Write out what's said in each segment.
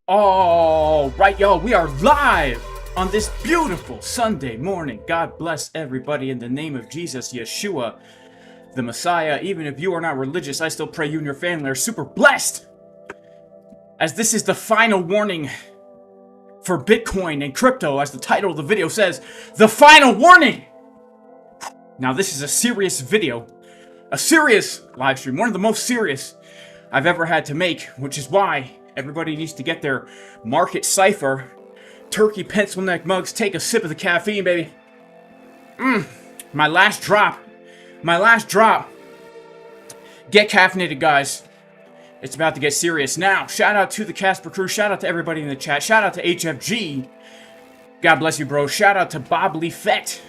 All right, y'all, we are live on this beautiful Sunday morning. God bless everybody in the name of Jesus, Yeshua, the Messiah. Even if you are not religious, I still pray you and your family are super blessed, as this is the final warning for Bitcoin and crypto, as the title of the video says, the final warning. Now, this is a serious video, a serious live stream, one of the most serious I've ever had to make, which is why everybody needs to get their market Cipher turkey pencil neck mugs. Take a sip of the caffeine, baby. My last drop. Get caffeinated, guys. It's about to get serious. Now, shout out to the Casper crew. Shout out to everybody in the chat. Shout out to HFG. God bless you, bro. Shout out to Bob Leafette.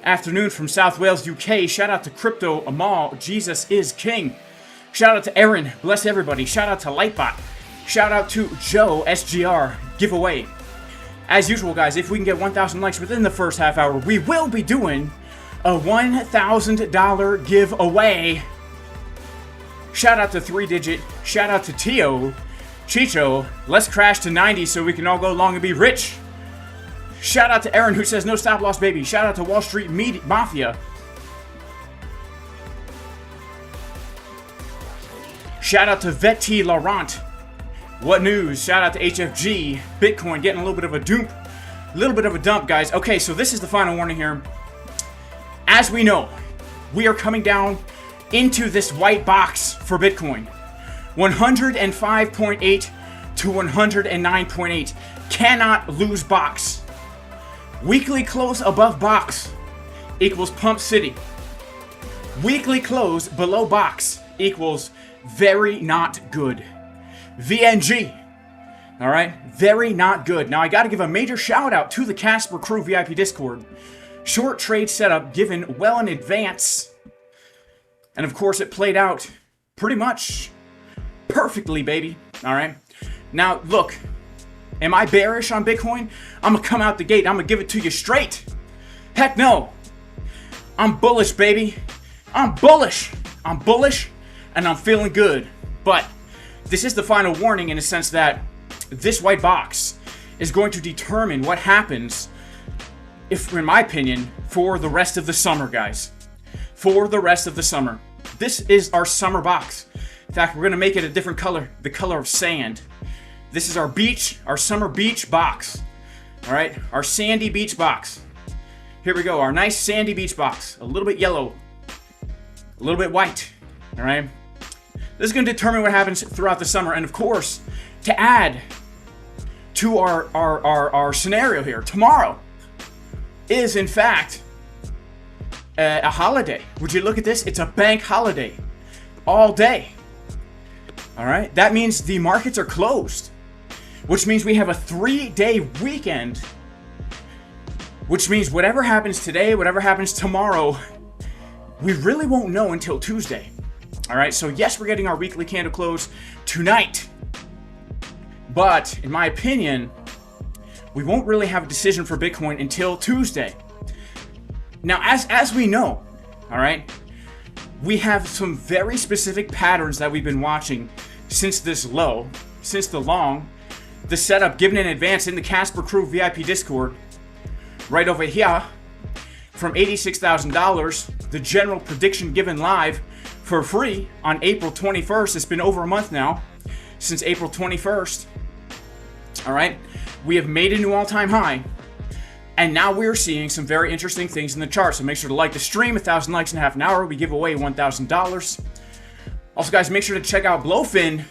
Afternoon from South Wales, UK. Shout out to Crypto Amal. Jesus is King. Shout out to Aaron. Bless everybody. Shout out to Lightbot. Shout out to Joe SGR giveaway. As usual, guys, if we can get 1,000 likes within the first half hour, we will be doing a $1,000 giveaway. Shout out to 3Digit. Shout out to Tio. Chicho. Let's crash to 90 so we can all go long and be rich. Shout out to Aaron, who says no stop loss, baby. Shout out to Wall Street Mafia. Shout out to Vetti Laurent. What news? Shout out to HFG. Bitcoin getting a little bit of a dump, guys. Okay, so this is the final warning here. As we know, we are coming down into this white box for Bitcoin. 105.8 to 109.8. Cannot lose box. Weekly close above box equals Pump City. Weekly close below box equals very not good. VNG. Alright? Very not good. Now, I gotta give a major shout out to the Casper Crew VIP Discord. Short trade setup given well in advance. And of course, it played out pretty much perfectly, baby. Alright? Now, look. Am I bearish on Bitcoin? I'm gonna come out the gate. I'm gonna give it to you straight. Heck no. I'm bullish, baby. I'm bullish. I'm bullish, and I'm feeling good. But this is the final warning in the sense that this white box is going to determine what happens if in my opinion, for the rest of the summer, guys. For the rest of the summer. This is our summer box. In fact, we're gonna make it a different color, the color of sand. This is our beach, our summer beach box. All right, our sandy beach box. Here we go, our nice sandy beach box. A little bit yellow, a little bit white, all right? This is gonna determine what happens throughout the summer. And of course, to add to our scenario here, tomorrow is in fact a holiday. Would you look at this? It's a bank holiday all day. All right, that means the markets are closed, which means we have a 3-day weekend, which means whatever happens today, whatever happens tomorrow, we really won't know until Tuesday. All right, so yes, we're getting our weekly candle close tonight, but in my opinion, we won't really have a decision for Bitcoin until Tuesday. Now, as we know, all right, we have some very specific patterns that we've been watching since this low, since the long, the setup given in advance in the Casper Crew VIP Discord, right over here, from $86,000, the general prediction given live for free on April 21st. It's been over a month now, since April 21st. All right, we have made a new all-time high, and now we're seeing some very interesting things in the chart. So make sure to like the stream. 1,000 likes in half an hour, we give away $1,000. Also, guys, make sure to check out BLOFIN,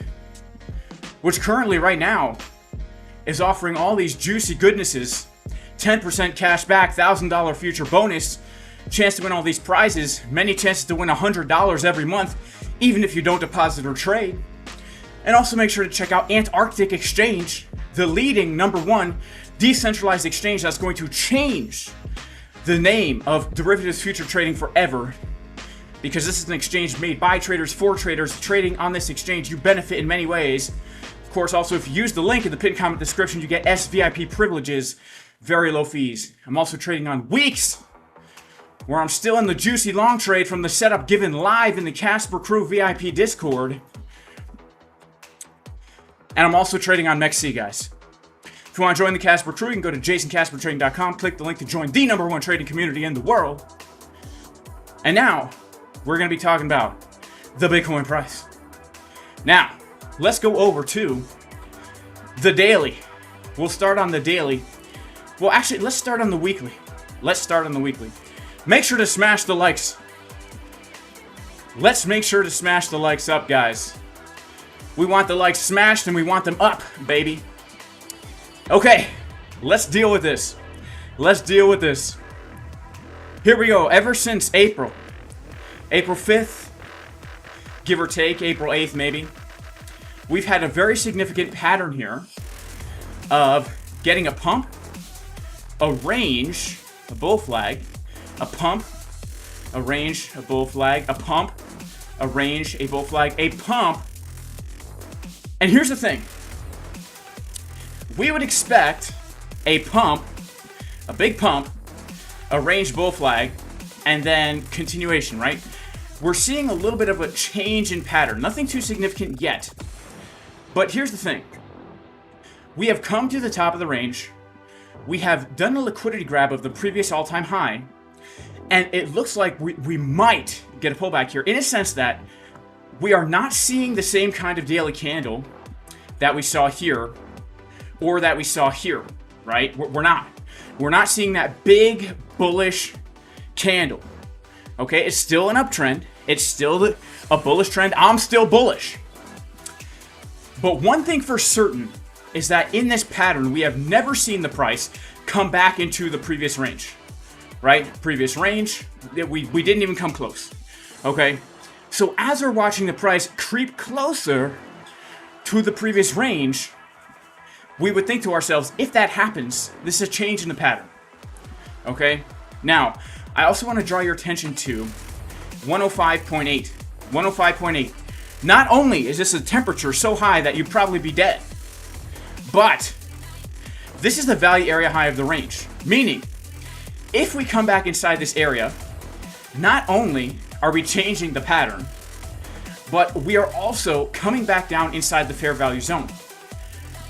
which currently right now is offering all these juicy goodnesses. 10% cash back, $1,000 future bonus, chance to win all these prizes, many chances to win $100 every month, even if you don't deposit or trade. And also make sure to check out ANTARCTIC Exchange, the leading #1 decentralized exchange that's going to change the name of derivatives future trading forever. Because this is an exchange made by traders for traders. Trading on this exchange, you benefit in many ways. Of course, also, if you use the link in the pinned comment description, you get SVIP privileges, very low fees. I'm also trading on WEEX, where I'm still in the juicy long trade from the setup given live in the Casper Crew VIP Discord. And I'm also trading on MEXC, guys. If you want to join the Casper Crew, you can go to jasonstratham.com, click the link to join the #1 trading community in the world. And now, we're going to be talking about the Bitcoin price. Now, let's go over to the daily. We'll start on the daily. Well, actually, let's start on the weekly. Let's start on the weekly. Make sure to smash the likes. Let's make sure to smash the likes up, guys. We want the likes smashed and we want them up, baby. Okay, let's deal with this. Let's deal with this. Here we go. Ever since April 5th, give or take, April 8th maybe, we've had a very significant pattern here of getting a pump, a range, a bull flag, a pump, a range, a bull flag, a pump, a range, a bull flag, a pump. And here's the thing. We would expect a pump, a big pump, a range bull flag, and then continuation, right? We're seeing a little bit of a change in pattern. Nothing too significant yet. But here's the thing. We have come to the top of the range. We have done a liquidity grab of the previous all-time high. And it looks like we might get a pullback here, in a sense that we are not seeing the same kind of daily candle that we saw here or that we saw here, right? We're not. We're not seeing that big bullish candle. Okay, it's still an uptrend. It's still a bullish trend. I'm still bullish. But one thing for certain is that in this pattern, we have never seen the price come back into the previous range, right? Previous range, we didn't even come close, okay? So as we're watching the price creep closer to the previous range, we would think to ourselves, if that happens, this is a change in the pattern, okay? Now, I also want to draw your attention to 105.8. 105.8. Not only is this a temperature so high that you'd probably be dead, but this is the value area high of the range. Meaning, if we come back inside this area, not only are we changing the pattern, but we are also coming back down inside the fair value zone.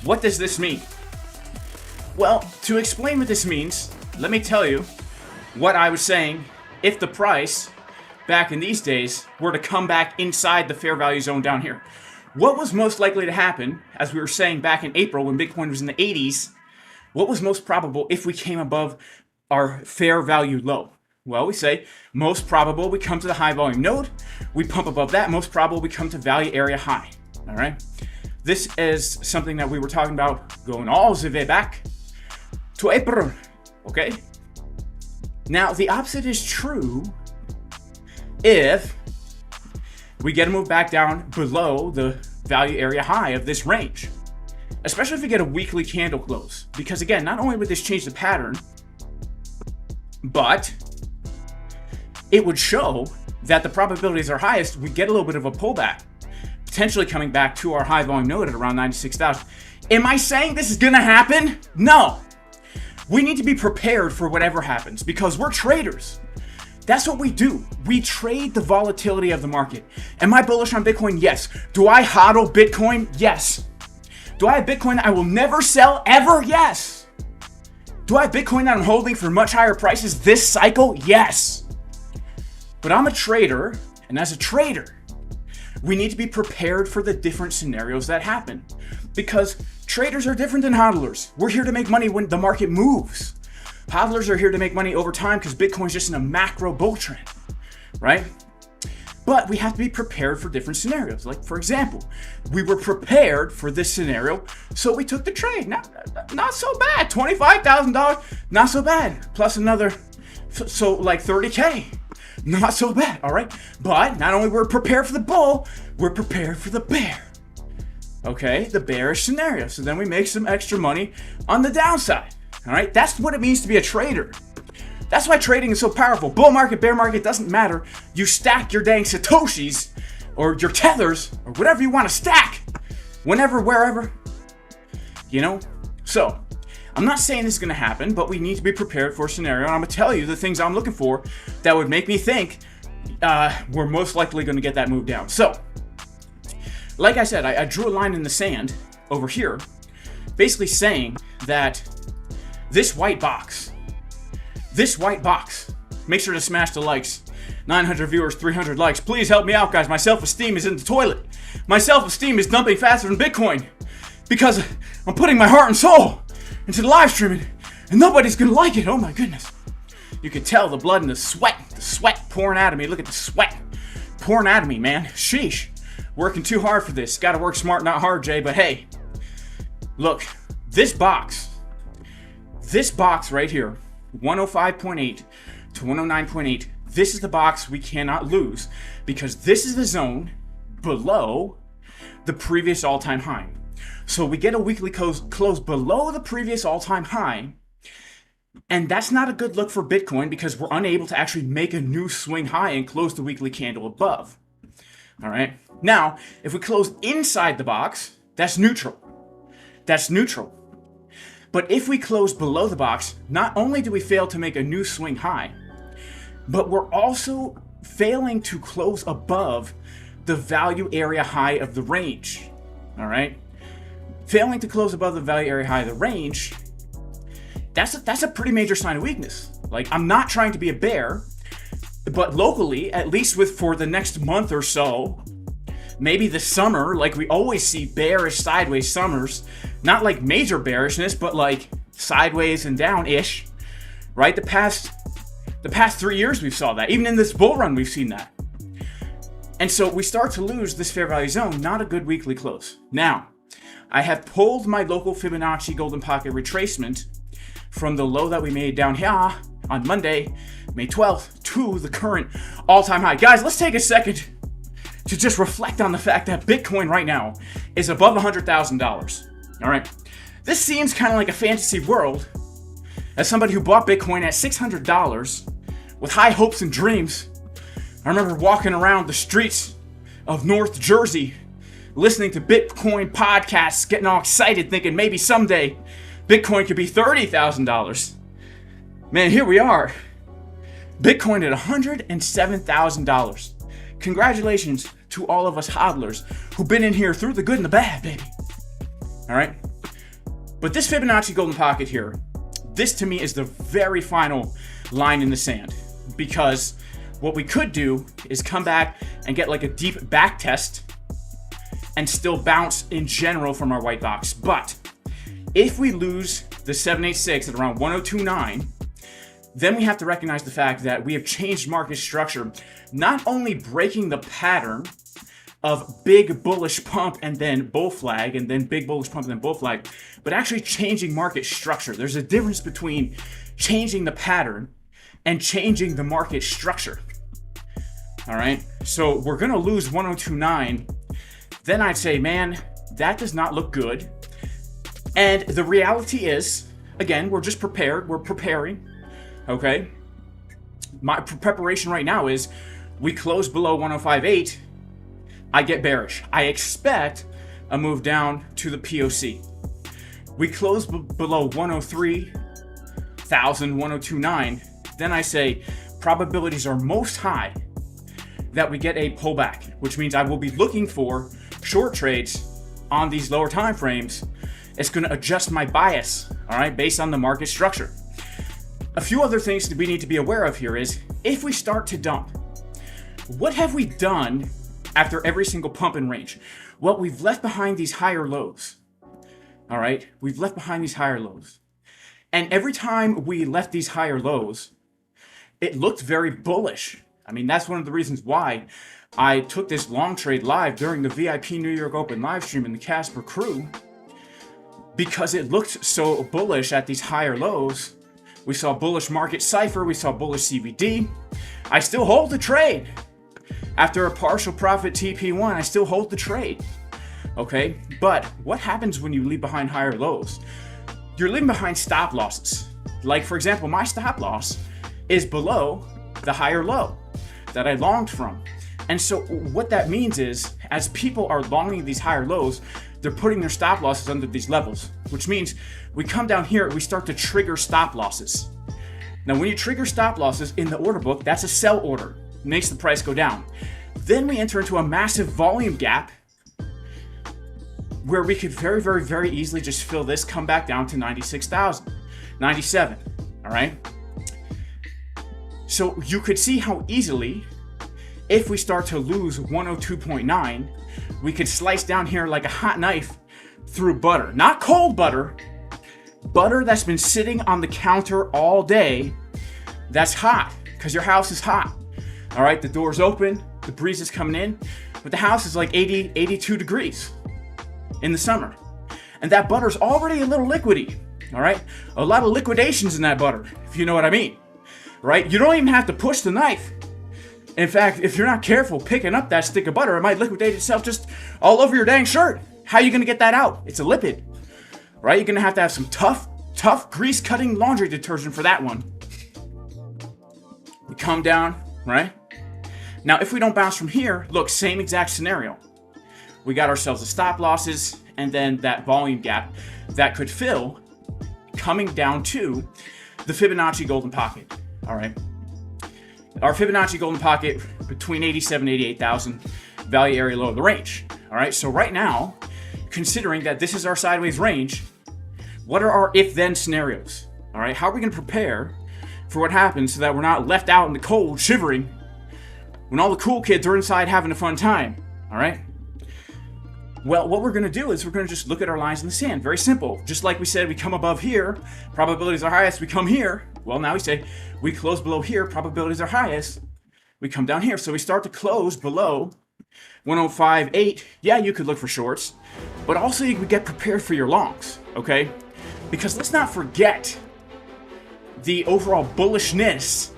What does this mean? Well, to explain what this means, let me tell you what I was saying if the price back in these days were to come back inside the fair value zone down here. What was most likely to happen, as we were saying back in April when Bitcoin was in the 80s, what was most probable if we came above our fair value low? Well, we say most probable we come to the high volume node, we pump above that, most probable we come to value area high. All right. This is something that we were talking about going all the way back to April. Okay. Now, the opposite is true if we get a move back down below the value area high of this range, especially if we get a weekly candle close. Because again, not only would this change the pattern, but it would show that the probabilities are highest we get a little bit of a pullback, potentially coming back to our high volume node at around 96,000. Am I saying this is gonna happen? No. We need to be prepared for whatever happens because we're traders. That's what we do. We trade the volatility of the market. Am I bullish on Bitcoin? Yes. Do I hodl Bitcoin? Yes. Do I have Bitcoin that I will never sell ever? Yes. Do I have Bitcoin that I'm holding for much higher prices this cycle? Yes. But I'm a trader, and as a trader, we need to be prepared for the different scenarios that happen because traders are different than hodlers. We're here to make money when the market moves. Hodlers are here to make money over time because Bitcoin's just in a macro bull trend, right? But we have to be prepared for different scenarios. Like, for example, we were prepared for this scenario, so we took the trade. Not so bad. $25,000, not so bad. Plus another, so like 30K. Not so bad, all right? But not only we're prepared for the bull, we're prepared for the bear. Okay, the bearish scenario. So then we make some extra money on the downside, all right? That's what it means to be a trader. That's why trading is so powerful. Bull market, bear market, doesn't matter. You stack your dang Satoshis or your tethers or whatever you want to stack whenever, wherever, you know? So I'm not saying this is going to happen, but we need to be prepared for a scenario. And I'm going to tell you the things I'm looking for that would make me think we're most likely going to get that move down. So, like I said, I drew a line in the sand over here, basically saying that this white box, make sure to smash the likes. 900 viewers, 300 likes. Please help me out, guys. My self-esteem is in the toilet. My self-esteem is dumping faster than Bitcoin because I'm putting my heart and soul into the live streaming, and nobody's gonna like it. Oh my goodness. You can tell the blood and the sweat pouring out of me. Look at the sweat pouring out of me, man. Sheesh. Working too hard for this. Gotta work smart, not hard, Jay. But hey, look, this box right here, 105.8 to 109.8, this is the box we cannot lose because this is the zone below the previous all-time high. So we get a weekly close below the previous all-time high, and that's not a good look for Bitcoin because we're unable to actually make a new swing high and close the weekly candle above. All right. Now, if we close inside the box, that's neutral. That's neutral. But if we close below the box, not only do we fail to make a new swing high, but we're also failing to close above the value area high of the range. All right. Failing to close above the value area high of the range, that's a pretty major sign of weakness. Like, I'm not trying to be a bear, but locally, at least for the next month or so, maybe the summer, like we always see bearish sideways summers, not like major bearishness, but like sideways and down-ish, right? The past 3 years we've saw that. Even in this bull run, we've seen that. And so we start to lose this fair value zone, not a good weekly close. Now, I have pulled my local Fibonacci golden pocket retracement from the low that we made down here on Monday, May 12th, to the current all-time high. Guys, let's take a second to just reflect on the fact that Bitcoin right now is above $100,000. All right. This seems kind of like a fantasy world. As somebody who bought Bitcoin at $600 with high hopes and dreams, I remember walking around the streets of North Jersey listening to Bitcoin podcasts, getting all excited, thinking maybe someday Bitcoin could be $30,000. Man, here we are. Bitcoin at $107,000. Congratulations to all of us hodlers who've been in here through the good and the bad, baby. All right? But this Fibonacci golden pocket here, this to me is the very final line in the sand, because what we could do is come back and get like a deep back test and still bounce in general from our white box. But if we lose the 786 at around 1029, then we have to recognize the fact that we have changed market structure, not only breaking the pattern of big bullish pump and then bull flag, and then big bullish pump and then bull flag, but actually changing market structure. There's a difference between changing the pattern and changing the market structure. All right, so we're gonna lose 1029. Then I'd say, man, that does not look good. And the reality is, again, we're just prepared. We're preparing. Okay. My preparation right now is we close below 1058. I get bearish. I expect a move down to the POC. We close below 103,000, 1029. Then I say probabilities are most high that we get a pullback, which means I will be looking for short trades on these lower time frames. It's going to adjust my bias, all right, based on the market structure. A few other things that we need to be aware of here is, if we start to dump, what have we done after every single pump in range? Well, we've left behind these higher lows, all right? We've left behind these higher lows. And every time we left these higher lows, it looked very bullish. I mean, that's one of the reasons why I took this long trade live during the VIP New York Open live stream in the Casper crew, because it looked so bullish at these higher lows. We saw bullish market Cipher, we saw bullish CBD. I still hold the trade. After a partial profit TP1, I still hold the trade. Okay, but what happens when you leave behind higher lows? You're leaving behind stop losses. Like, for example, my stop loss is below the higher low that I longed from. And so what that means is, as people are longing these higher lows, they're putting their stop losses under these levels, which means we come down here, we start to trigger stop losses. Now, when you trigger stop losses in the order book, that's a sell order. It makes the price go down. Then we enter into a massive volume gap where we could very, very, very easily just fill this, come back down to 96,000, 97, all right? So you could see how easily, if we start to lose 102.9, we could slice down here like a hot knife through butter. Not cold butter, butter that's been sitting on the counter all day. That's hot, because your house is hot. All right, the door's open, the breeze is coming in, but the house is like 80, 82 degrees in the summer. And that butter's already a little liquidy, all right? A lot of liquidations in that butter, if you know what I mean, right? You don't even have to push the knife. In fact, if you're not careful picking up that stick of butter, it might liquidate itself just all over your dang shirt. How are you gonna get that out? It's a lipid, right? You're gonna have to have some tough grease-cutting laundry detergent for that one. We come down, right? Now, if we don't bounce from here, look, same exact scenario. We got ourselves the stop losses and then that volume gap that could fill coming down to the Fibonacci golden pocket, all right? Our Fibonacci golden pocket between 87 and 88,000, value area low of the range. All right, so right now, considering that this is our sideways range, what are our if-then scenarios? All right, how are we going to prepare for what happens so that we're not left out in the cold, shivering, when all the cool kids are inside having a fun time? All right. Well, what we're going to do is we're going to just look at our lines in the sand. Very simple. Just like we said, we come above here, probabilities are highest. We come here. Well, now we say we close below here, probabilities are highest. We come down here. So we start to close below 105.8. Yeah, you could look for shorts, but also you could get prepared for your longs, okay? Because let's not forget the overall bullishness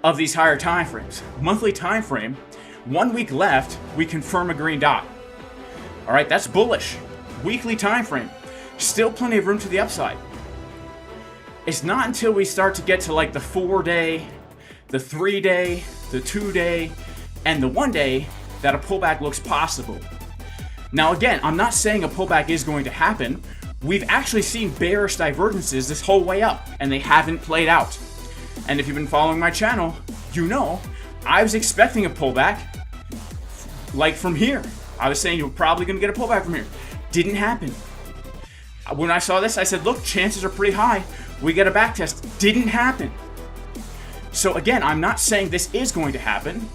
of these higher time frames. Monthly time frame, 1 week left, we confirm a green dot. All right, that's bullish. Weekly time frame, still plenty of room to the upside. It's not until we start to get to like the 4-day, the 3-day, the 2-day, and the 1-day that a pullback looks possible. Now again, I'm not saying a pullback is going to happen. We've actually seen bearish divergences this whole way up, and they haven't played out. And if you've been following my channel, you know I was expecting a pullback like from here. I was saying you're probably going to get a pullback from here. Didn't happen. When I saw this, I said, look, chances are pretty high we get a back test. Didn't happen. So again, I'm not saying this is going to happen.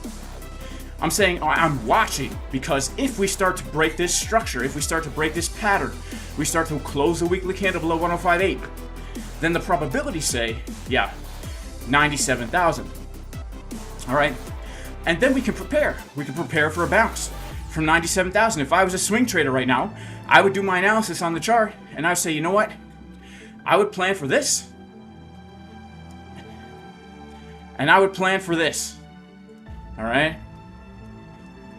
I'm saying I'm watching, because if we start to break this structure, if we start to break this pattern, we start to close the weekly candle below 105.8, then the probabilities say, yeah, 97,000. All right. And then we can prepare. We can prepare for a bounce from 97,000. If I was a swing trader right now, I would do my analysis on the chart and I would say, you know what? I would plan for this. And I would plan for this. All right.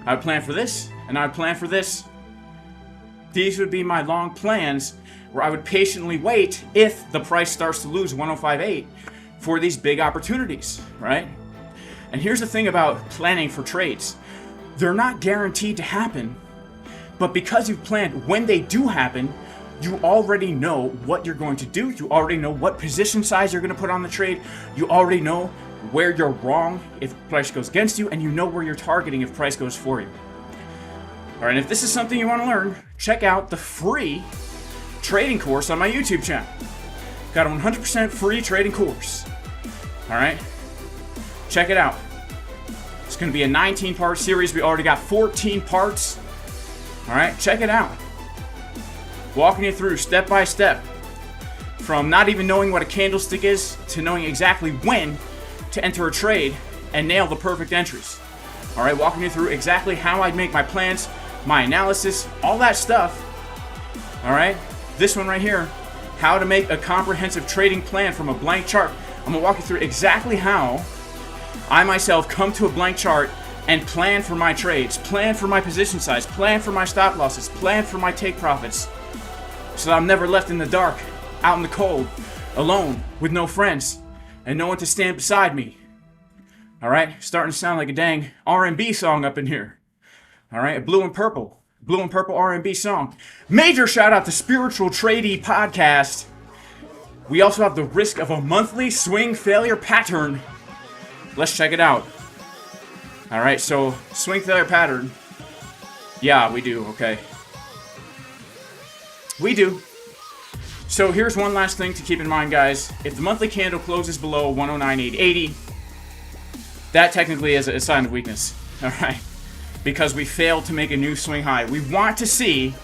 I would plan for this, and I would plan for this. These would be my long plans where I would patiently wait if the price starts to lose 105.8 for these big opportunities, right? And here's the thing about planning for trades. They're not guaranteed to happen, but because you've planned when they do happen, you already know what you're going to do. You already know what position size you're going to put on the trade. You already know where you're wrong if price goes against you, and you know where you're targeting if price goes for you. All right, and if this is something you want to learn, check out the free trading course on my YouTube channel. Got a 100% free trading course. All right, check it out. It's going to be a 19-part series. We already got 14 parts. All right, check it out. Walking you through step by step, from not even knowing what a candlestick is to knowing exactly when to enter a trade and nail the perfect entries. All right, walking you through exactly how I'd make my plans, my analysis, all that stuff. All right, this one right here, how to make a comprehensive trading plan from a blank chart. I'm gonna walk you through exactly how I myself come to a blank chart and plan for my trades, plan for my position size, plan for my stop losses, plan for my take profits, so that I'm never left in the dark, out in the cold, alone, with no friends, and no one to stand beside me. All right, starting to sound like a dang R&B song up in here. All right, blue and purple R&B song. Major shout out to Spiritual Tradey Podcast. We also have the risk of a monthly swing failure pattern. Let's check it out. All right, so swing failure pattern. Yeah, we do, okay. We do. So here's one last thing to keep in mind, guys. If the monthly candle closes below 109.880, that technically is a sign of weakness, all right? Because we failed to make a new swing high. We want to see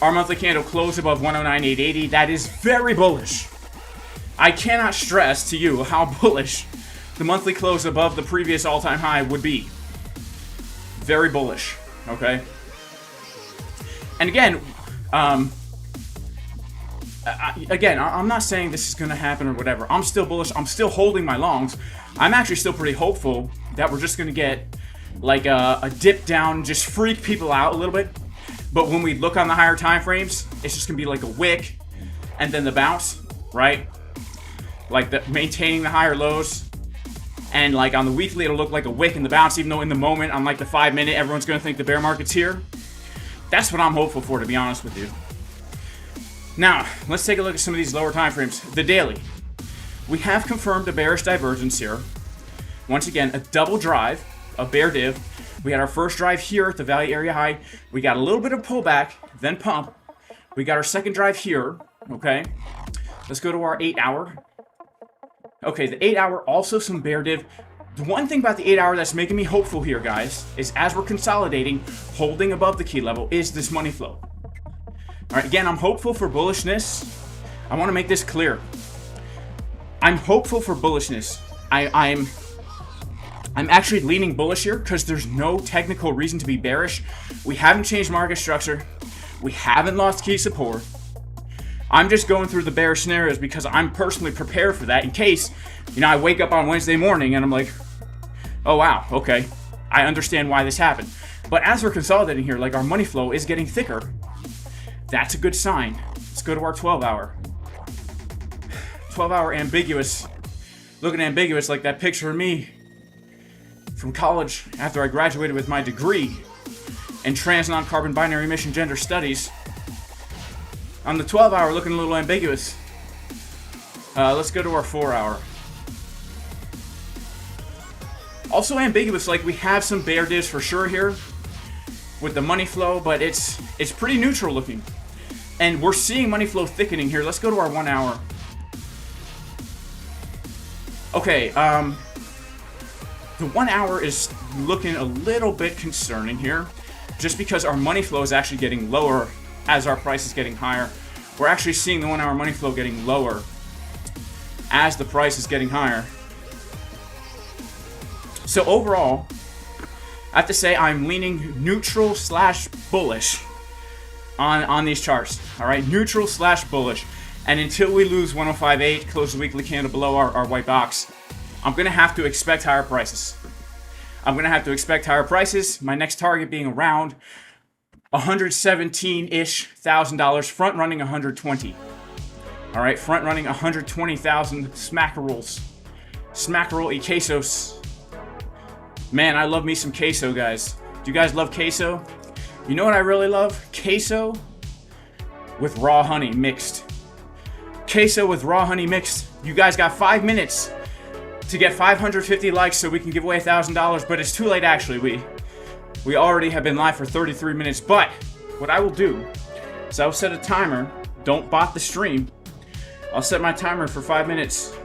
our monthly candle close above 109.880. That is very bullish. I cannot stress to you how bullish the monthly close above the previous all-time high would be. Very bullish, okay? And again, I'm not saying this is going to happen or whatever. I'm still bullish. I'm still holding my longs. I'm actually still pretty hopeful that we're just going to get like a dip down, just freak people out a little bit. But when we look on the higher time frames, it's just going to be like a wick and then the bounce, right? Like maintaining the higher lows. And like on the weekly, it'll look like a wick and the bounce, even though in the moment, on like the 5 minute, everyone's going to think the bear market's here. That's what I'm hopeful for, to be honest with you. Now, let's take a look at some of these lower time frames. The daily. We have confirmed a bearish divergence here. Once again, a double drive, a bear div. We had our first drive here at the value area high. We got a little bit of pullback, then pump. We got our second drive here, okay? Let's go to our 8 hour. Okay, the 8 hour, also some bear div. The one thing about the 8 hour that's making me hopeful here, guys, is as we're consolidating, holding above the key level, is this money flow. All right, again, I'm hopeful for bullishness. I want to make this clear. I'm hopeful for bullishness. I'm actually leaning bullish here because there's no technical reason to be bearish. We haven't changed market structure. We haven't lost key support. I'm just going through the bearish scenarios because I'm personally prepared for that in case, I wake up on Wednesday morning and I'm like, oh, wow, okay. I understand why this happened. But as we're consolidating here, like our money flow is getting thicker. That's a good sign. Let's go to our 12 hour. 12 hour ambiguous. Looking ambiguous like that picture of me from college after I graduated with my degree in trans non-carbon binary emission gender studies. On the 12 hour, looking a little ambiguous. Let's go to our 4 hour. Also ambiguous, like we have some bear divs for sure here with the money flow, but it's pretty neutral looking. And we're seeing money flow thickening here. Let's go to our 1 hour. Okay, the 1 hour is looking a little bit concerning here, just because our money flow is actually getting lower as our price is getting higher. We're actually seeing the 1 hour money flow getting lower as the price is getting higher. So overall, I have to say I'm leaning neutral / bullish on these charts. All right, neutral / bullish. And until we lose 105.8, close the weekly candle below our white box, I'm going to have to expect higher prices. I'm going to have to expect higher prices. My next target being around $117-ish thousand, front running 120. All right, front running 120,000 smackaroles. Smackerole y quesos. Man, I love me some queso, guys. Do you guys love queso? You know what I really love? Queso with raw honey mixed. Queso with raw honey mixed. You guys got 5 minutes to get 550 likes so we can give away $1,000, but it's too late actually. We already have been live for 33 minutes, but what I will do is I will set a timer. Don't bot the stream. I'll set my timer for 5 minutes.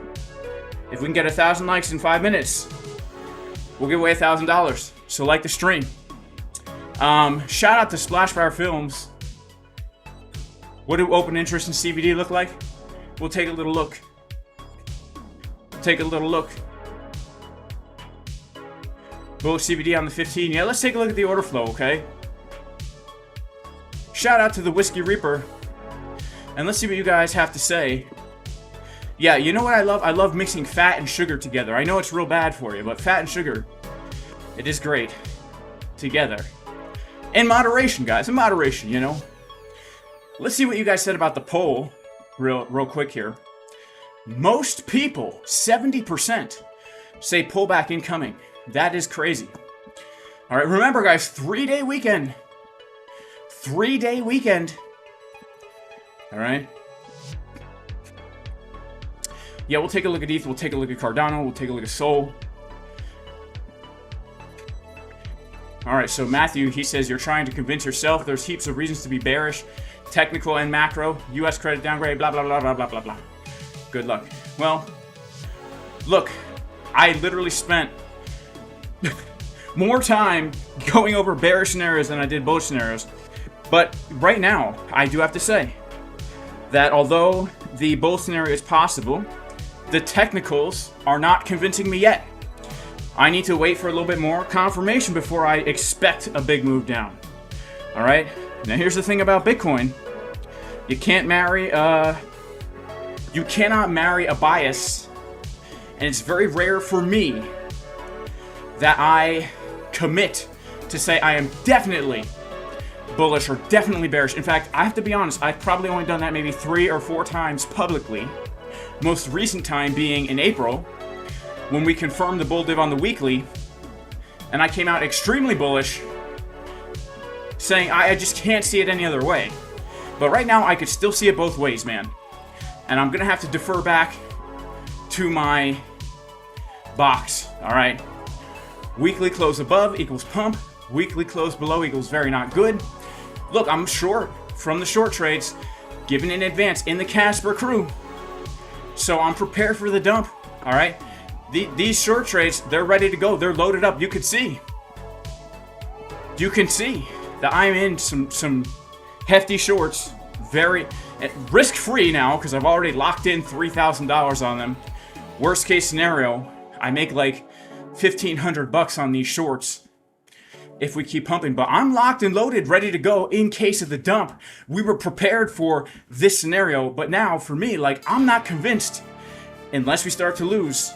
If we can get 1,000 likes in 5 minutes, we'll give away $1,000. So like the stream. Shout out to Splashfire Films. What do open interest in CBD look like? We'll take a little look. Take a little look. Bullish CBD on the 15. Yeah, let's take a look at the order flow, okay? Shout out to the Whiskey Reaper. And let's see what you guys have to say. Yeah, you know what I love? I love mixing fat and sugar together. I know it's real bad for you, but fat and sugar, it is great together. In moderation, guys. In moderation, you know? Let's see what you guys said about the poll real quick here. Most people, 70%, say pullback incoming. That is crazy. All right, remember, guys, 3-day weekend. 3-day weekend. All right. Yeah, we'll take a look at ETH. We'll take a look at Cardano. We'll take a look at Sol. All right, so Matthew, he says, you're trying to convince yourself there's heaps of reasons to be bearish. Technical and macro. U.S. credit downgrade, blah, blah, blah, blah, blah, blah, blah. Good luck. Well, look, I literally spent more time going over bearish scenarios than I did bullish scenarios. But right now, I do have to say that although the bull scenario is possible, the technicals are not convincing me yet. I need to wait for a little bit more confirmation before I expect a big move down. All right? Now here's the thing about Bitcoin. You can't marry you cannot marry a bias, and it's very rare for me that I commit to say I am definitely bullish or definitely bearish. In fact, I have to be honest, I've probably only done that maybe 3 or 4 times publicly. Most recent time being in April, when we confirmed the bull div on the weekly, and I came out extremely bullish, saying I just can't see it any other way. But right now, I could still see it both ways, man. And I'm going to have to defer back to my box, all right? Weekly close above equals pump. Weekly close below equals very not good. Look, I'm short from the short trades, given in advance in the Casper crew. So I'm prepared for the dump, all right? These short trades, they're ready to go. They're loaded up. You can see. You can see that I'm in some hefty shorts. Very risk-free now, because I've already locked in $3,000 on them. Worst case scenario, I make like $1,500 on these shorts if we keep pumping. But I'm locked and loaded, ready to go in case of the dump. We were prepared for this scenario, but now for me, like, I'm not convinced unless we start to lose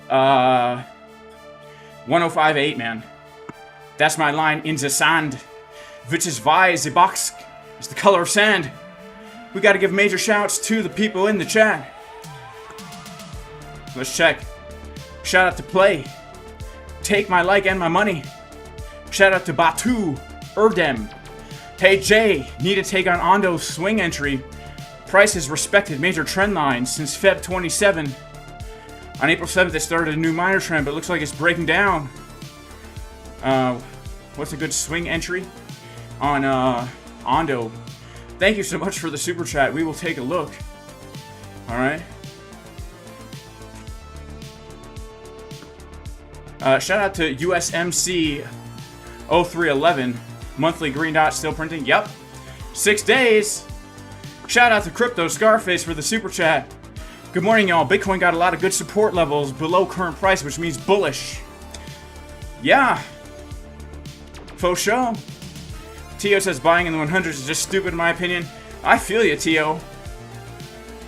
105.8, man. That's my line in the sand, which is why the box is the color of sand. We got to give major shouts to the people in the chat. Let's check. Shout out to Play. Take my like and my money. Shout out to Batu. Erdem. Hey Jay, need to take on Ondo's swing entry. Price has respected major trend lines since Feb 27. On April 7th, it started a new minor trend, but it looks like it's breaking down. What's a good swing entry on Ondo? Thank you so much for the super chat. We will take a look. All right. Shout out to USMC 0311. Monthly green dot still printing. Yep. 6 days. Shout out to Crypto Scarface for the super chat. Good morning, y'all. Bitcoin got a lot of good support levels below current price, which means bullish. Yeah. Faux show. Tio says buying in the 100s is just stupid in my opinion. I feel you, Tio.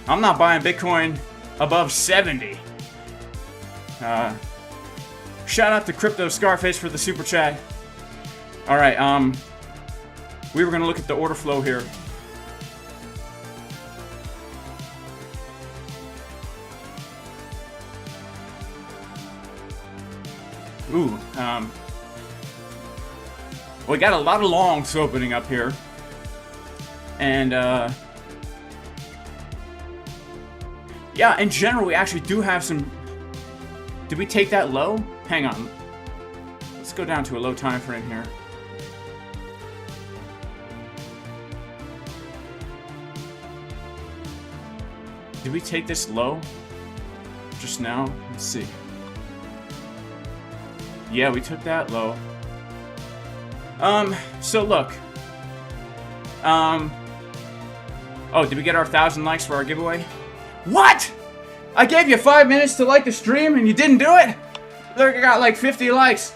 I'm not buying Bitcoin above 70. Shout out to Crypto Scarface for the super chat. Alright, we were gonna look at the order flow here. Ooh, we got a lot of longs opening up here. And, yeah, in general, we actually do have some... Did we take that low? Hang on. Let's go down to a low time frame here. Did we take this low just now? Let's see. Yeah, we took that low. So look. Oh, did we get our 1,000 likes for our giveaway? What? I gave you 5 minutes to like the stream and you didn't do it? Look, I got like 50 likes.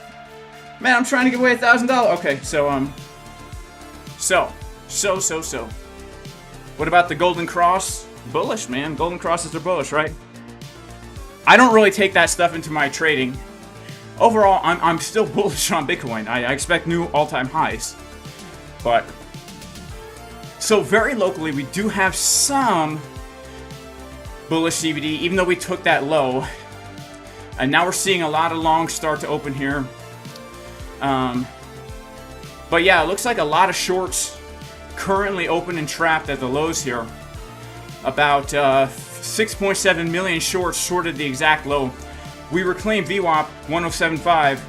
Man, I'm trying to give away $1,000. Okay, so, So. What about the Golden Cross? Bullish, man. Golden Crosses are bullish, right? I don't really take that stuff into my trading. Overall, I'm still bullish on Bitcoin. I expect new all-time highs. But, so very locally, we do have some bullish CBD, even though we took that low. And now we're seeing a lot of longs start to open here. But yeah, it looks like a lot of shorts currently open and trapped at the lows here. About 6.7 million shorts shorted the exact low. We reclaimed VWAP 1075.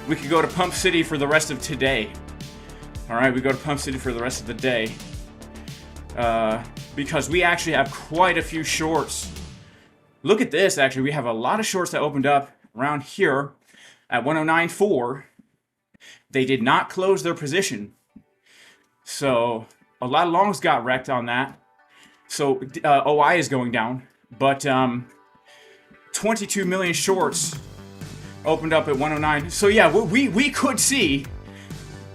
We could go to Pump City for the rest of today. Alright, we go to Pump City for the rest of the day. Because we actually have quite a few shorts. Look at this, actually. We have a lot of shorts that opened up around here at 1094. They did not close their position. So, a lot of longs got wrecked on that. So, OI is going down. But, 22 million shorts opened up at 109. So, yeah, we could see...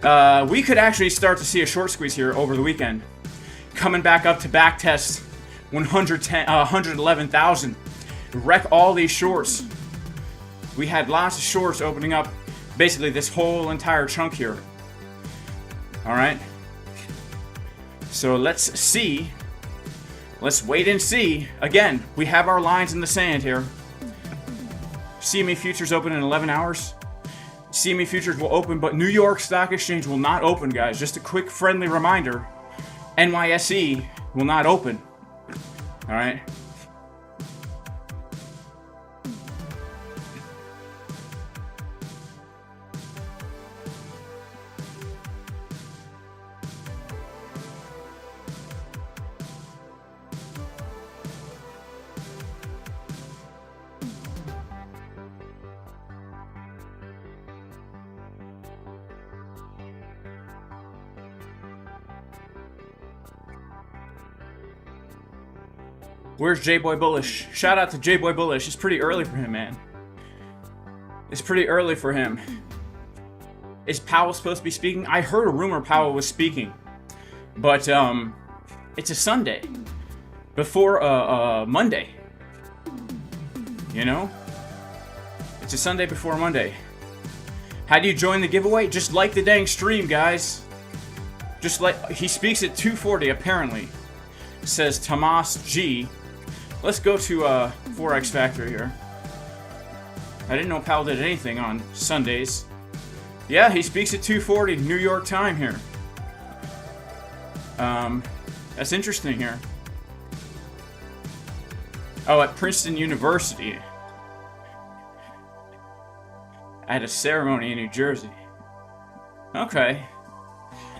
we could actually start to see a short squeeze here over the weekend. Coming back up to back test 111,000. Wreck all these shorts. We had lots of shorts opening up basically this whole entire chunk here. Alright. So let's see. Let's wait and see. Again, we have our lines in the sand here. CME futures open in 11 hours. CME futures will open, but New York Stock Exchange will not open, guys. Just a quick friendly reminder. NYSE will not open. Alright. Where's J-Boy Bullish? Shout out to J-Boy Bullish. It's pretty early for him, man. It's pretty early for him. Is Powell supposed to be speaking? I heard a rumor Powell was speaking. But, it's a Sunday. Before, Monday. You know? It's a Sunday before Monday. How do you join the giveaway? Just like the dang stream, guys. Just like... He speaks at 2:40, apparently. Says Tomas G. Let's go to Forex Factory here. I didn't know Powell did anything on Sundays. Yeah, he speaks at 2:40 New York time here. That's interesting here. Oh, at Princeton University. At a ceremony in New Jersey. Okay.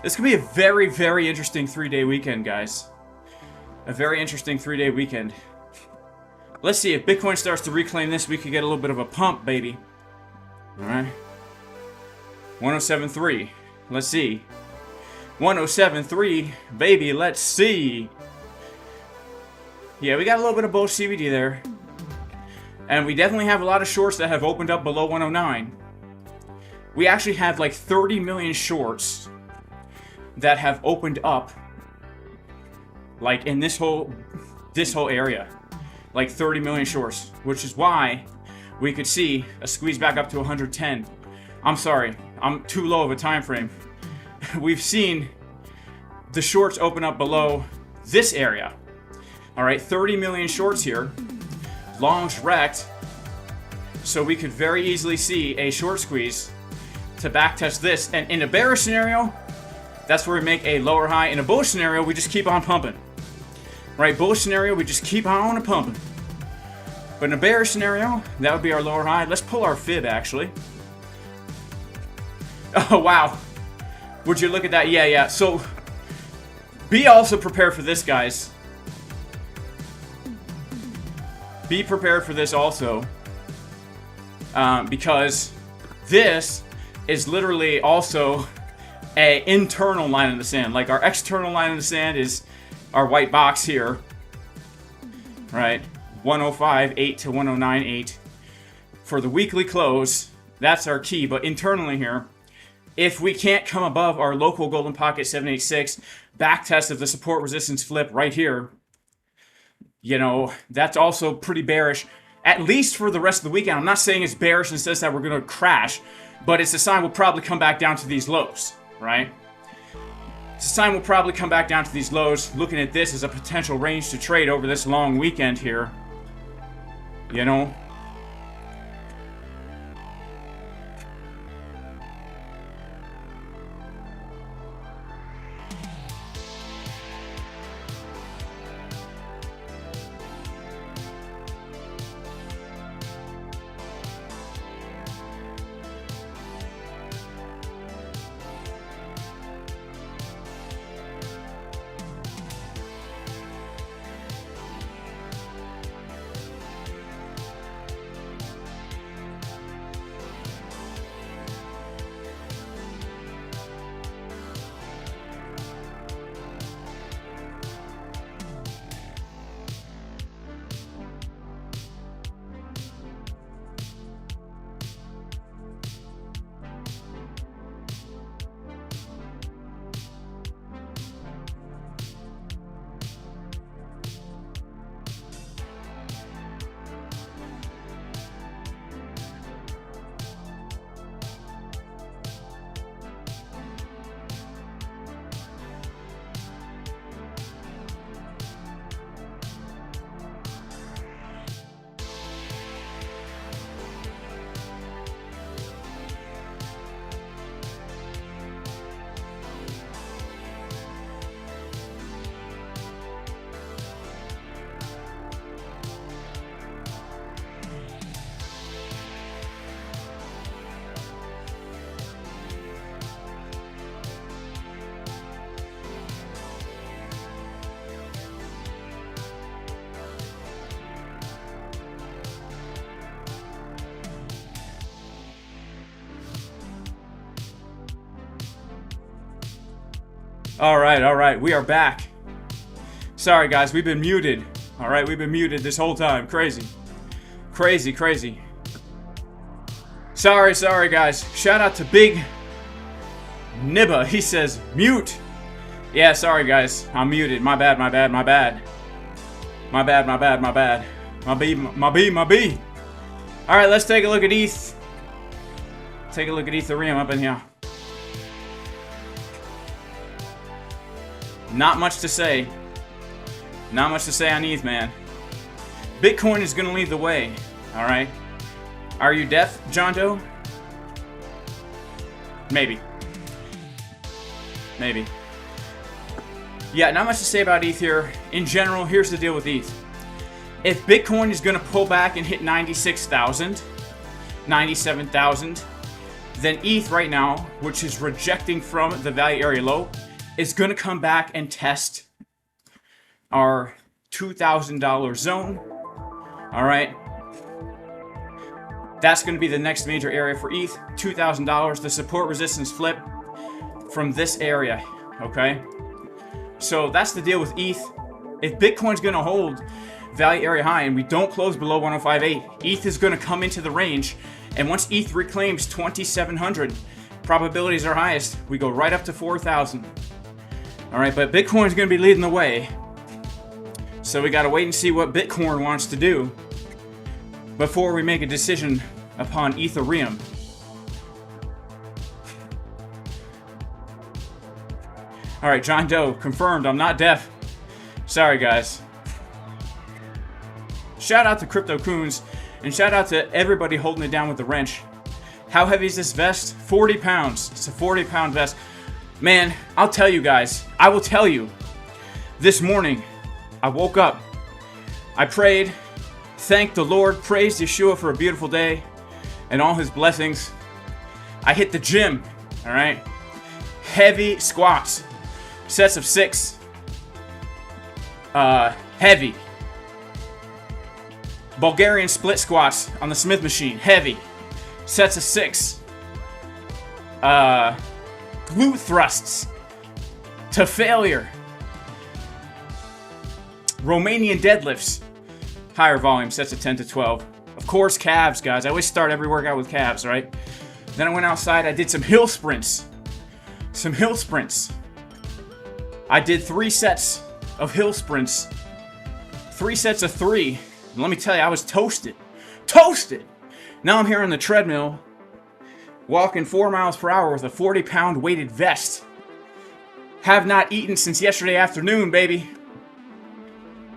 This could be a very, very interesting 3-day weekend, guys. A very interesting 3-day weekend. Let's see, if Bitcoin starts to reclaim this, we could get a little bit of a pump, baby. Alright. 107.3. Let's see. 107.3, baby, let's see. Yeah, we got a little bit of both CBD there. And we definitely have a lot of shorts that have opened up below 109. We actually have like 30 million shorts that have opened up, like in this whole area. Like 30 million shorts, which is why we could see a squeeze back up to 110. I'm sorry, I'm too low of a time frame. We've seen the shorts open up below this area. All right, 30 million shorts here. Longs wrecked. So we could very easily see a short squeeze to backtest this. And in a bearish scenario, that's where we make a lower high. In a bullish scenario, we just keep on pumping. Right, bullish scenario, we just keep on pumping. But in a bearish scenario, that would be our lower high. Let's pull our fib, actually. Oh, wow. Would you look at that? Yeah. So, be also prepared for this, guys. Be prepared for this also. Because this is literally also an internal line in the sand. Like, our external line in the sand is our white box here, right? 105.8 to 109.8 for the weekly close. That's our key. But internally here, if we can't come above our local golden pocket 786 back test of the support resistance flip right here, you know, that's also pretty bearish, at least for the rest of the weekend. I'm not saying it's bearish and says that we're going to crash, but it's a sign we'll probably come back down to these lows, right? It's a sign we'll probably come back down to these lows, looking at this as a potential range to trade over this long weekend here. You know? All right, we are back. Sorry, guys, we've been muted. All right, we've been muted this whole time. Crazy. Sorry, guys. Shout out to Big Nibba. He says, mute. Yeah, sorry, guys. I'm muted. My bad. My B. All right, let's take a look at ETH. Take a look at Ethereum up in here. Not much to say. Not much to say on ETH, man. Bitcoin is going to lead the way. All right. Are you deaf, John Doe? Maybe. Yeah, not much to say about ETH here. In general, here's the deal with ETH. If Bitcoin is going to pull back and hit 96,000, 97,000, then ETH right now, which is rejecting from the value area low, is going to come back and test our $2,000 zone. All right. That's going to be the next major area for ETH, $2,000, the support resistance flip from this area, okay? So that's the deal with ETH. If Bitcoin's going to hold value area high and we don't close below 105.8, ETH is going to come into the range, and once ETH reclaims 2,700, probabilities are highest, we go right up to 4,000. All right, but Bitcoin's going to be leading the way, so we got to wait and see what Bitcoin wants to do before we make a decision upon Ethereum. All right, John Doe, confirmed, I'm not deaf. Sorry, guys. Shout out to Crypto Coons, and shout out to everybody holding it down with the wrench. How heavy is this vest? 40 pounds. It's a 40-pound vest. Man, I'll tell you guys, I will tell you, this morning, I woke up, I prayed, thanked the Lord, praised Yeshua for a beautiful day and all his blessings. I hit the gym, all right? Heavy squats, sets of 6, heavy. Bulgarian split squats on the Smith machine, heavy. Sets of 6. Glute thrusts to failure. Romanian deadlifts, higher volume, sets of 10 to 12. Of course, calves, guys. I always start every workout with calves, right? Then I went outside, I did some hill sprints. I did 3 sets of hill sprints. 3 sets of 3. And let me tell you, I was toasted. Now I'm here on the treadmill, walking 4 miles per hour with a 40-pound weighted vest. Have not eaten since yesterday afternoon, baby.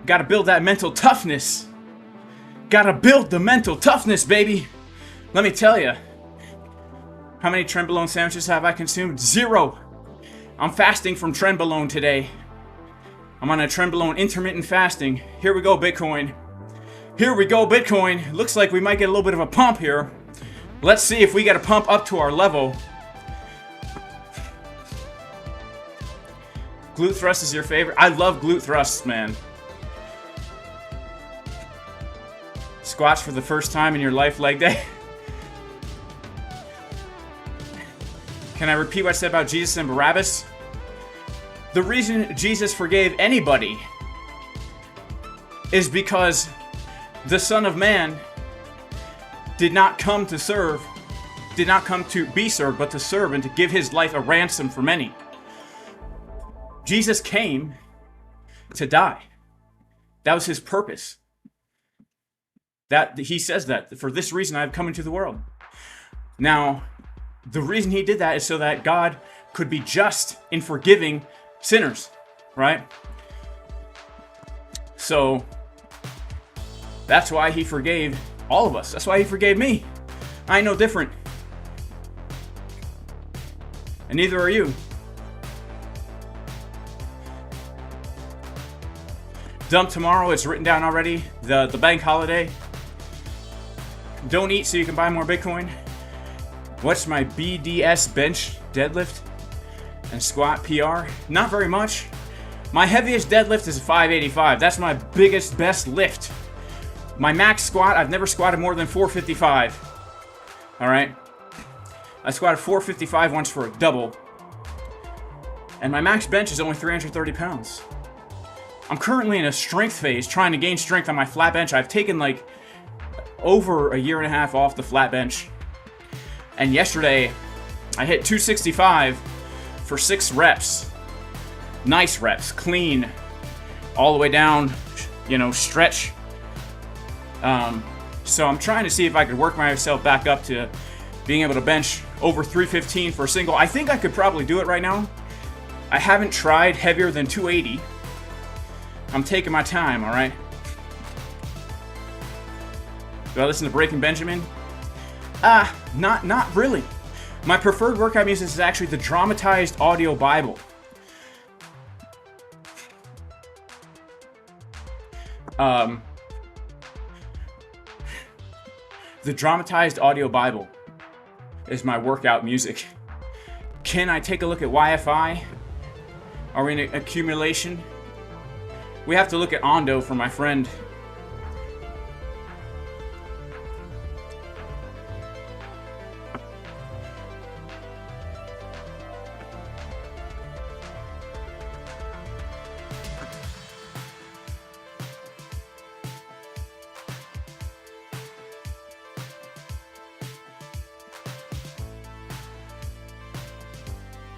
Gotta build that mental toughness. Gotta build the mental toughness, baby. Let me tell you. How many trenbolone sandwiches have I consumed? 0. I'm fasting from trenbolone today. I'm on a trenbolone intermittent fasting. Here we go, Bitcoin. Looks like we might get a little bit of a pump here. Let's see if we get a pump up to our level. Glute thrust is your favorite? I love glute thrusts, man. Squats for the first time in your life, leg day. Can I repeat what I said about Jesus and Barabbas? The reason Jesus forgave anybody is because the Son of Man did not come to serve, did not come to be served, but to serve and to give his life a ransom for many. Jesus came to die. That was his purpose. That he says that, for this reason I have come into the world. Now, the reason he did that is so that God could be just in forgiving sinners, right? So, that's why he forgave all of us. That's why he forgave me. I ain't no different. And neither are you. Dump tomorrow, it's written down already. The bank holiday. Don't eat so you can buy more Bitcoin. What's my BDS bench deadlift and squat PR? Not very much. My heaviest deadlift is a 585. That's my biggest, best lift. My max squat, I've never squatted more than 455. Alright? I squatted 455 once for a double. And my max bench is only 330 pounds. I'm currently in a strength phase, trying to gain strength on my flat bench. I've taken like over a year and a half off the flat bench. And yesterday, I hit 265 for 6 reps. Nice reps, clean, all the way down, stretch. So I'm trying to see if I could work myself back up to being able to bench over 315 for a single. I think I could probably do it right now. I haven't tried heavier than 280. I'm taking my time, all right? Do I listen to Breaking Benjamin? Not really. My preferred workout music is actually the dramatized audio Bible. The dramatized audio Bible. is my workout music. Can I take a look at YFI? Are we in accumulation? We have to look at Ondo for my friend.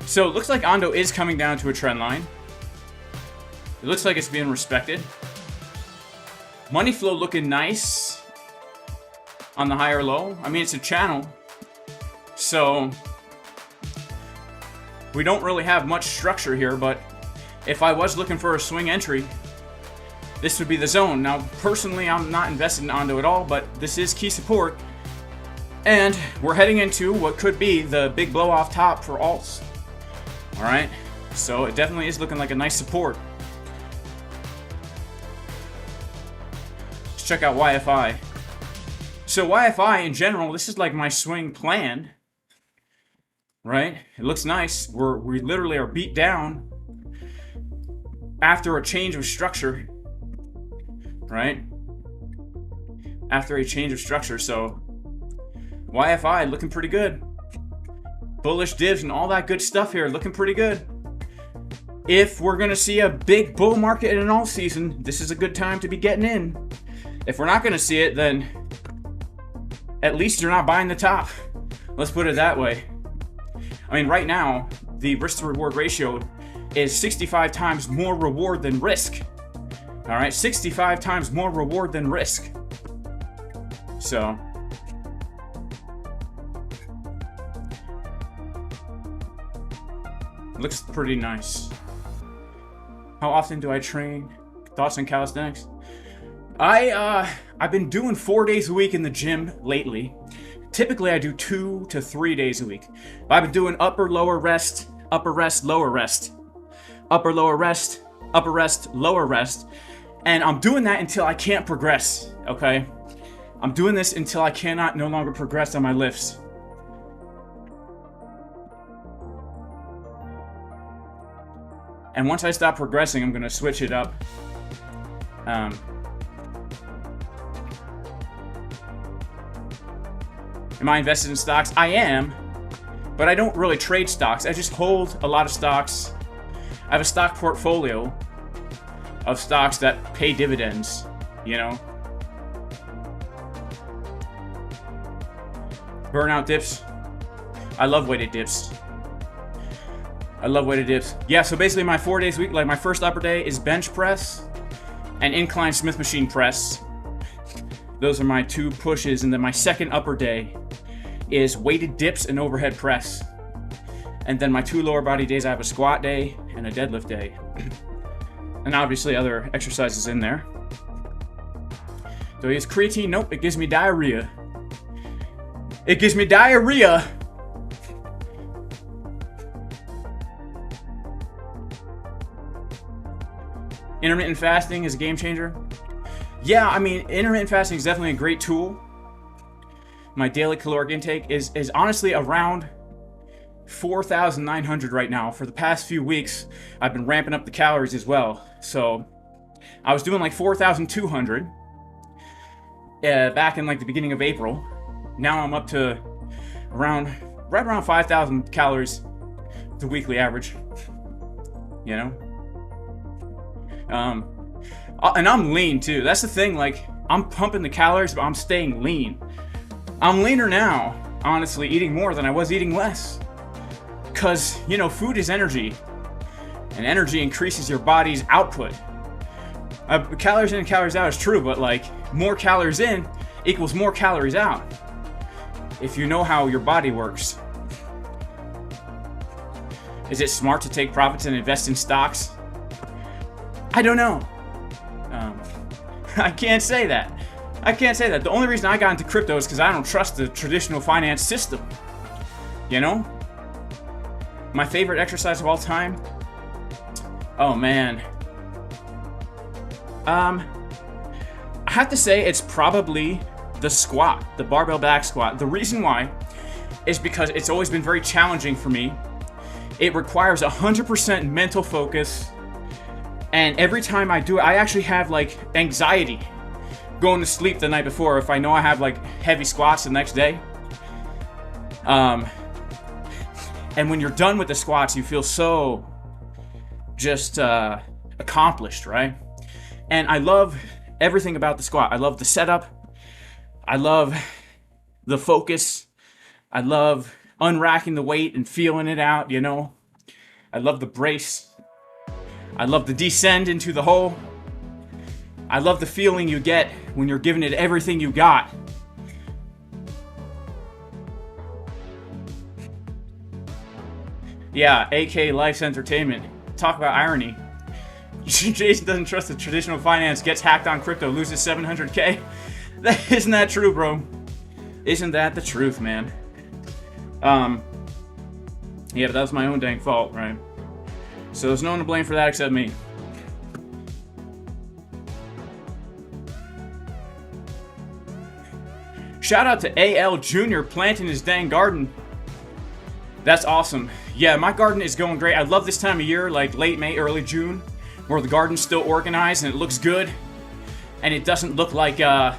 So it looks like Ondo is coming down to a trend line. It looks like it's being respected. Money flow looking nice on the higher low. I mean, it's a channel, so we don't really have much structure here, but if I was looking for a swing entry, this would be the zone. Now, personally, I'm not invested in Ondo at all, but this is key support, and we're heading into what could be the big blow off top for alts. All right, so it definitely is looking like a nice support. Let's check out YFI. So YFI in general, this is like my swing plan, right? It looks nice. We literally are beat down after a change of structure, right? After a change of structure, so YFI looking pretty good. Bullish divs and all that good stuff here, looking pretty good. If we're gonna see a big bull market in an all season, this is a good time to be getting in. If we're not gonna see it, then at least you're not buying the top. Let's put it that way. I mean, right now, the risk to reward ratio is 65 times more reward than risk. All right, 65 times more reward than risk. So, looks pretty nice. How often do I train? Thoughts on calisthenics? I've been doing 4 days a week in the gym lately. Typically I do 2 to 3 days a week. But I've been doing upper lower rest, upper rest, lower rest, upper lower rest, upper rest, lower rest. And I'm doing that until I can't progress, okay? I'm doing this until I cannot no longer progress on my lifts. And once I stop progressing, I'm going to switch it up. Am I invested in stocks? I am, but I don't really trade stocks. I just hold a lot of stocks. I have a stock portfolio of stocks that pay dividends, you know? Burnout dips. I love weighted dips. I love weighted dips. Yeah, so basically my 4 days a week, like my first upper day is bench press and incline Smith machine press. Those are my 2 pushes. And then my second upper day is weighted dips and overhead press. And then my 2 lower body days, I have a squat day and a deadlift day. And obviously other exercises in there. Do I use creatine? Nope, it gives me diarrhea. It gives me diarrhea. Intermittent fasting is a game changer. Yeah, I mean, intermittent fasting is definitely a great tool. My daily caloric intake is honestly around 4,900 right now. For the past few weeks, I've been ramping up the calories as well. So I was doing like 4,200 back in like the beginning of April. Now I'm up to right around 5,000 calories, the weekly average. You know? And I'm lean too. That's the thing, like, I'm pumping the calories, but I'm staying lean. I'm leaner now, honestly, eating more than I was eating less. Because, you know, food is energy. And energy increases your body's output. Calories in and calories out is true, but, like, more calories in equals more calories out. If you know how your body works. Is it smart to take profits and invest in stocks? I don't know. I can't say that. I can't say that. The only reason I got into crypto is because I don't trust the traditional finance system. You know? My favorite exercise of all time? Oh, man. I have to say it's probably the squat, the barbell back squat. The reason why is because it's always been very challenging for me. It requires 100% mental focus, and every time I do it, I actually have like anxiety going to sleep the night before if I know I have like heavy squats the next day. And when you're done with the squats, you feel so just accomplished, right? And I love everything about the squat. I love the setup. I love the focus. I love unracking the weight and feeling it out, you know. I love the brace. I love the descend into the hole. I love the feeling you get when you're giving it everything you got. Yeah, AK Life's Entertainment. Talk about irony. Jason doesn't trust the traditional finance, gets hacked on crypto, loses 700K. Isn't that true, bro? Isn't that the truth, man? Yeah, but that was my own dang fault, right? So there's no one to blame for that except me. Shout out to AL Jr. planting his dang garden. That's awesome. Yeah, my garden is going great. I love this time of year, like late May, early June, where the garden's still organized and it looks good. And it doesn't look like a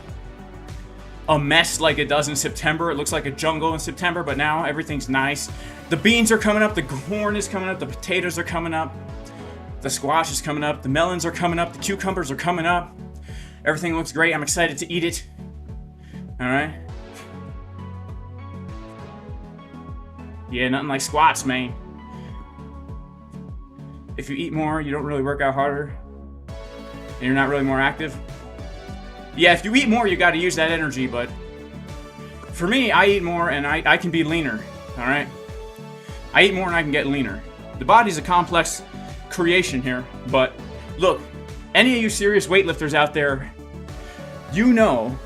mess like it does in September. It looks like a jungle in September, but now everything's nice. The beans are coming up, the corn is coming up, the potatoes are coming up, the squash is coming up, the melons are coming up, the cucumbers are coming up. Everything looks great. I'm excited to eat it. Alright? Yeah, nothing like squats, man. If you eat more, you don't really work out harder, and you're not really more active. Yeah, if you eat more, you gotta use that energy, but for me, I eat more and I can be leaner, alright? I eat more and I can get leaner. The body's a complex creation here, but look, any of you serious weightlifters out there, you know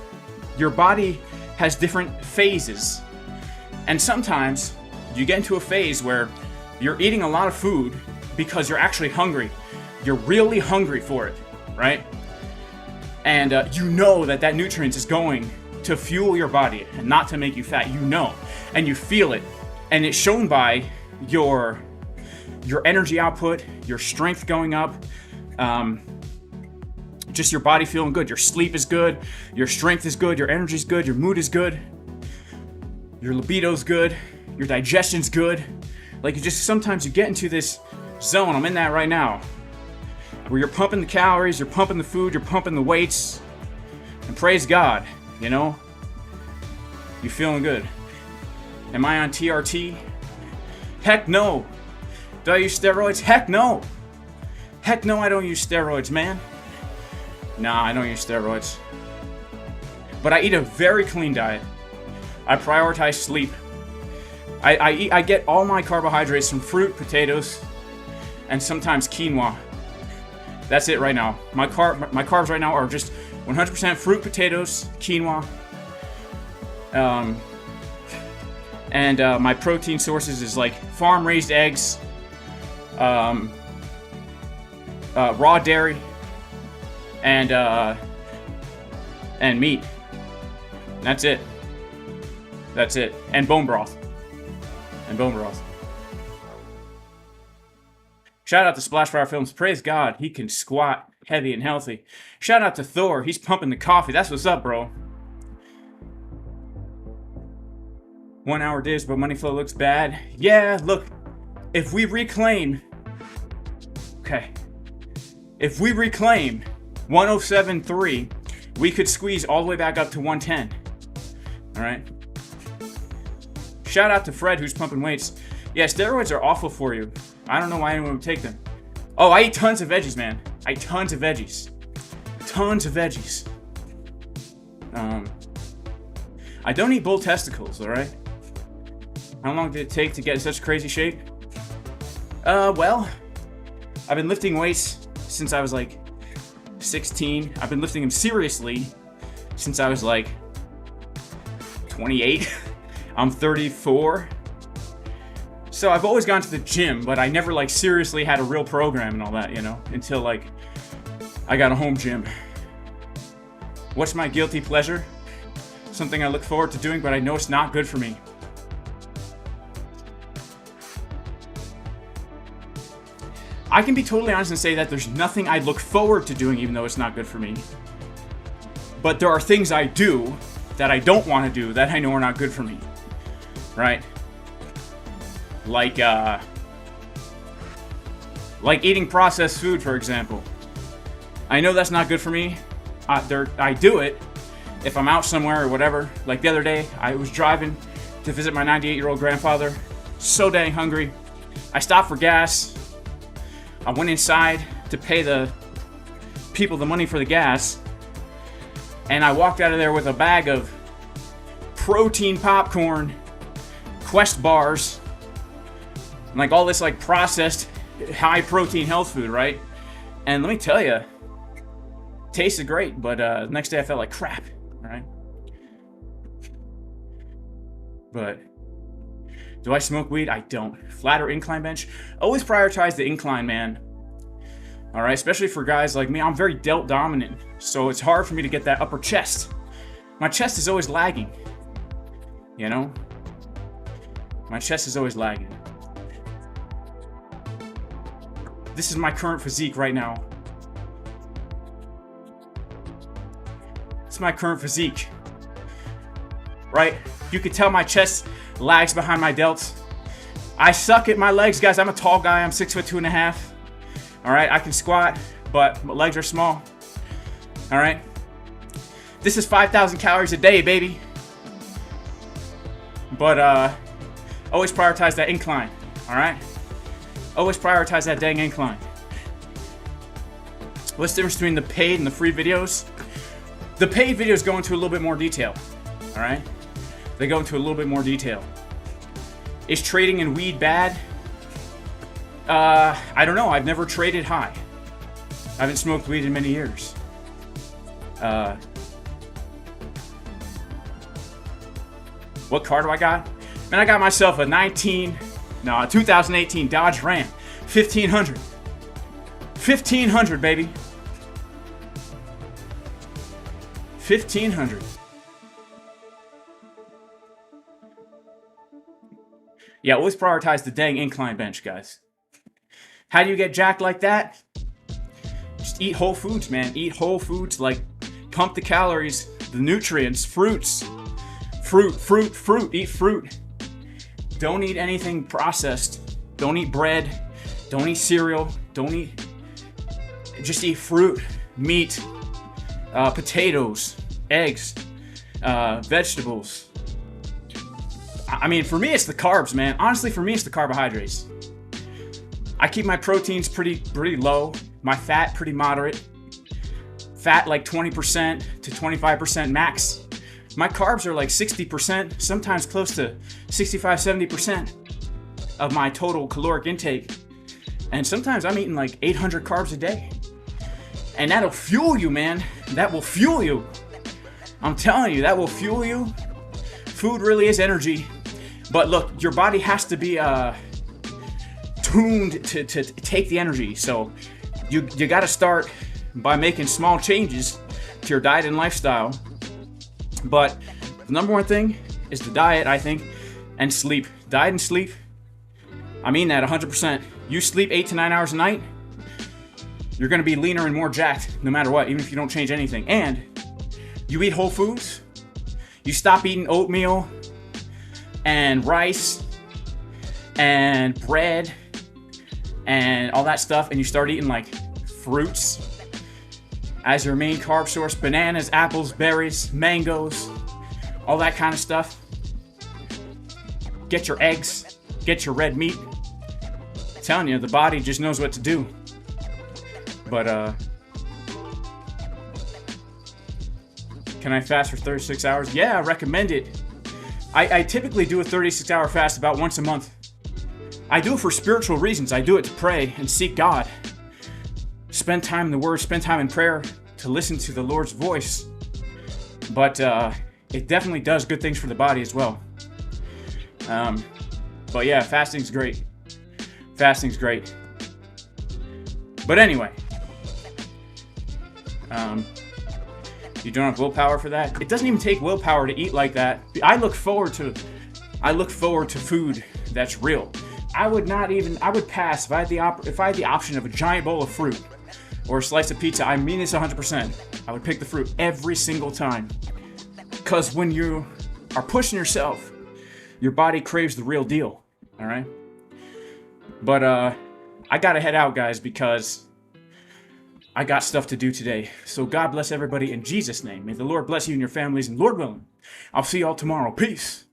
your body has different phases. And sometimes you get into a phase where you're eating a lot of food because you're actually hungry. You're really hungry for it, right? And you know that nutrient is going to fuel your body and not to make you fat. You know, and you feel it. And it's shown by your energy output, your strength going up, just your body feeling good. Your sleep is good, your strength is good, your energy is good, your mood is good, your libido's good, your digestion's good. Like, you just, sometimes you get into this zone, I'm in that right now, where you're pumping the calories, you're pumping the food, you're pumping the weights, and praise God, you know, you're feeling good. Am I on TRT? Heck no. Do I use steroids? Heck no. Heck no, I don't use steroids, man. Nah, I don't use steroids. But I eat a very clean diet. I prioritize sleep. I get all my carbohydrates from fruit, potatoes, and sometimes quinoa. That's it right now. My carbs right now are just 100% fruit, potatoes, quinoa. And my protein sources is like farm-raised eggs, raw dairy, and meat. That's it. That's it. And bone broth. Shout out to Splashfire Films. Praise God, he can squat heavy and healthy. Shout out to Thor. He's pumping the coffee. That's what's up, bro. 1 hour dish, but money flow looks bad. Yeah, look, if we reclaim 107.3, we could squeeze all the way back up to 110. All right. Shout out to Fred, who's pumping weights. Yeah, steroids are awful for you. I don't know why anyone would take them. Oh, I eat tons of veggies, man. I eat tons of veggies. Tons of veggies. I don't eat bull testicles, all right? How long did it take to get in such crazy shape? Well, I've been lifting weights since I was like 16. I've been lifting them seriously since I was like 28. I'm 34. So I've always gone to the gym, but I never like seriously had a real program and all that, you know, until like I got a home gym. What's my guilty pleasure? Something I look forward to doing, but I know it's not good for me. I can be totally honest and say that there's nothing I look forward to doing, even though it's not good for me. But there are things I do that I don't want to do that I know are not good for me, right? Like eating processed food, for example. I know that's not good for me. I do it if I'm out somewhere or whatever. Like the other day, I was driving to visit my 98-year-old grandfather. So dang hungry. I stopped for gas. I went inside to pay the people the money for the gas. And I walked out of there with a bag of protein popcorn, Quest bars, like all this like processed high protein health food, right? And let me tell you, tasted great, but the next day I felt like crap, right? But do I smoke weed? I don't. Flat or incline bench? Always prioritize the incline, man. All right, especially for guys like me. I'm very delt dominant, so it's hard for me to get that upper chest. My chest is always lagging, you know? My chest is always lagging. This is my current physique right now. It's my current physique, right? You can tell my chest lags behind my delts. I suck at my legs, guys. I'm a tall guy. I'm 6'2.5". All right, I can squat, but my legs are small. All right, this is 5,000 calories a day, baby. But always prioritize that incline. All right, always prioritize that dang incline. What's the difference between the paid and the free videos? The paid videos go into a little bit more detail. All right, they go into a little bit more detail. Is trading in weed bad? I don't know. I've never traded high. I haven't smoked weed in many years. What car do I got? Man, I got myself a 2018 Dodge Ram 1500. 1500, baby. 1500. Yeah, always prioritize the dang incline bench, guys. How do you get jacked like that? Just eat whole foods, man. Eat whole foods, like pump the calories, the nutrients, fruits. Fruit. Eat fruit. Don't eat anything processed. Don't eat bread. Don't eat cereal. Just eat fruit, meat, potatoes, eggs, vegetables. I mean, for me, it's the carbs, man. Honestly, for me, it's the carbohydrates. I keep my proteins pretty low. My fat pretty moderate. Fat like 20% to 25% max. My carbs are like 60%, sometimes close to 65-70% of my total caloric intake. And sometimes I'm eating like 800 carbs a day. And that'll fuel you, man. That will fuel you. I'm telling you, that will fuel you. Food really is energy. But look, your body has to be tuned to take the energy. So you got to start by making small changes to your diet and lifestyle. But the number one thing is the diet, I think, and sleep. Diet and sleep. I mean that 100%. You sleep 8 to 9 hours a night, you're going to be leaner and more jacked no matter what, even if you don't change anything. And you eat whole foods. You stop eating oatmeal and rice and bread and all that stuff, and you start eating like fruits as your main carb source. Bananas, apples, berries, mangoes, all that kind of stuff. Get your eggs, get your red meat. I'm telling you, the body just knows what to do. But can I fast for 36 hours? Yeah, I recommend it. I typically do a 36-hour fast about once a month. I do it for spiritual reasons. I do it to pray and seek God. Spend time in the Word, spend time in prayer to listen to the Lord's voice. But it definitely does good things for the body as well. But yeah, fasting's great. Fasting's great. But anyway, you don't have willpower for that. It doesn't even take willpower to eat like that. I look forward to food that's real. I would pass if I had the option of a giant bowl of fruit or a slice of pizza. I mean this 100%. I would pick the fruit every single time. Because when you are pushing yourself, your body craves the real deal. All right? But I gotta head out, guys, because I got stuff to do today. So God bless everybody in Jesus' name. May the Lord bless you and your families, and Lord willing, I'll see y'all tomorrow. Peace.